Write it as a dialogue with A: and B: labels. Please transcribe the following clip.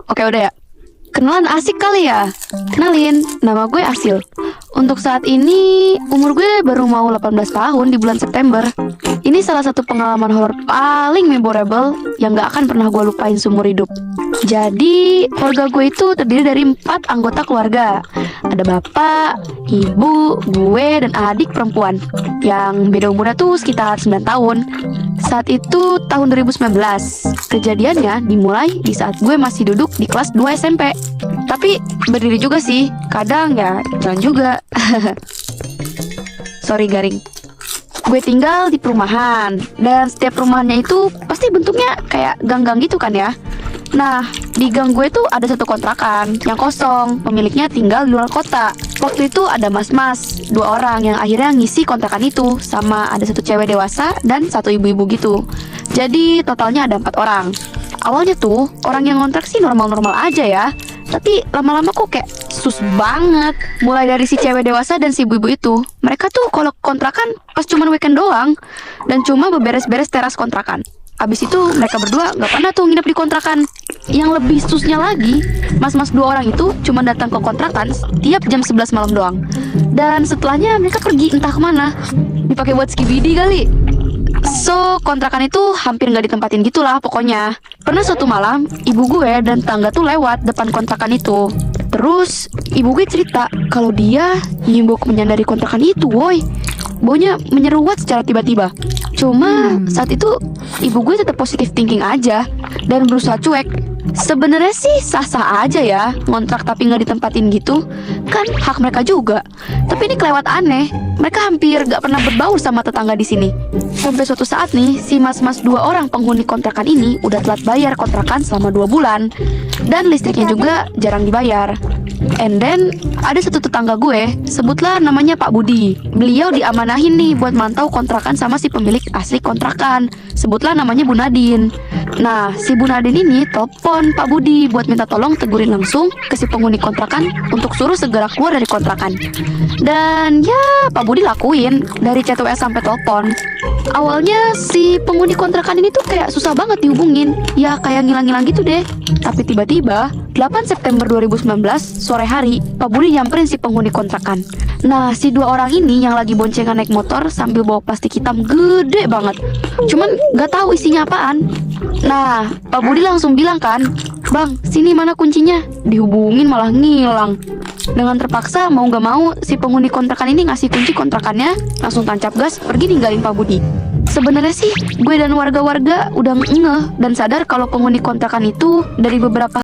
A: Oke udah ya. Kenalan asik kali ya. Kenalin, nama gue Asil. Untuk saat ini umur gue baru mau 18 tahun di bulan September. Ini salah satu pengalaman horor paling memorable yang gak akan pernah gue lupain seumur hidup. Jadi keluarga gue itu terdiri dari 4 anggota keluarga. Ada bapak, ibu, gue, dan adik perempuan yang beda umurnya tuh sekitar 9 tahun. Saat itu tahun 2019. Kejadiannya dimulai di saat gue masih duduk di kelas 2 SMP. Tapi berdiri juga sih, kadang ya jalan juga. Sorry garing. Gue tinggal di perumahan, dan setiap perumahannya itu pasti bentuknya kayak gang-gang gitu kan ya. Nah, di gang gue tuh ada satu kontrakan yang kosong, pemiliknya tinggal di luar kota. Waktu itu ada mas-mas, 2 orang yang akhirnya ngisi kontrakan itu, sama ada satu cewek dewasa dan satu ibu-ibu gitu. Jadi totalnya ada 4 orang. Awalnya tuh orang yang ngontrak sih normal-normal aja ya, tapi lama-lama kok kayak sus banget. Mulai dari si cewek dewasa dan si ibu-ibu itu, mereka tuh kalau kontrakan pas cuman weekend doang, dan cuma beberes-beres teras kontrakan. Abis itu mereka berdua gak pernah tuh nginep di kontrakan. Yang lebih susnya lagi, mas-mas 2 orang itu cuma datang ke kontrakan tiap jam 11 malam doang. Dan setelahnya mereka pergi entah kemana. Dipakai buat skibidi kali. So, kontrakan itu hampir gak ditempatin gitulah pokoknya. Pernah suatu malam, ibu gue dan tangga tuh lewat depan kontrakan itu. Terus, ibu gue cerita kalau dia nyium bau kemenyan dari kontrakan itu, woi. Baunya menyeruat secara tiba-tiba. Cuma saat itu ibu gue tetap positive thinking aja dan berusaha cuek. Sebenarnya sih sah-sah aja ya ngontrak tapi nggak ditempatin gitu, kan hak mereka juga. Tapi ini kelewat aneh, mereka hampir gak pernah berbaur sama tetangga di sini. Sampai suatu saat nih, si mas-mas 2 orang penghuni kontrakan ini udah telat bayar kontrakan selama 2 bulan, dan listriknya juga jarang dibayar. And then ada satu tetangga gue, sebutlah namanya Pak Budi. Beliau diamanahin nih buat mantau kontrakan sama si pemilik asli kontrakan, sebutlah namanya Bu Nadine. Nah, si Bu Nadine ini telepon Pak Budi buat minta tolong tegurin langsung ke si penghuni kontrakan untuk suruh segera keluar dari kontrakan. Dan ya, Pak Budi lakuin dari chat WA sampai telepon. Awalnya si penghuni kontrakan ini tuh kayak susah banget dihubungin, ya kayak ngilang-ngilang gitu deh. Tapi tiba-tiba 8 September 2019 sore hari, Pak Budi nyamperin si penghuni kontrakan. Nah, si 2 orang ini yang lagi boncengan naik motor sambil bawa plastik hitam gede banget. Cuman gak tahu isinya apaan. Nah, Pak Budi langsung bilang kan, "Bang, sini mana kuncinya?" Dihubungin malah ngilang. Dengan terpaksa mau gak mau, si penghuni kontrakan ini ngasih kunci kontrakannya, langsung tancap gas pergi ninggalin Pak Budi. Sebenarnya sih gue dan warga-warga udah ngeh dan sadar kalau penghuni kontrakan itu dari beberapa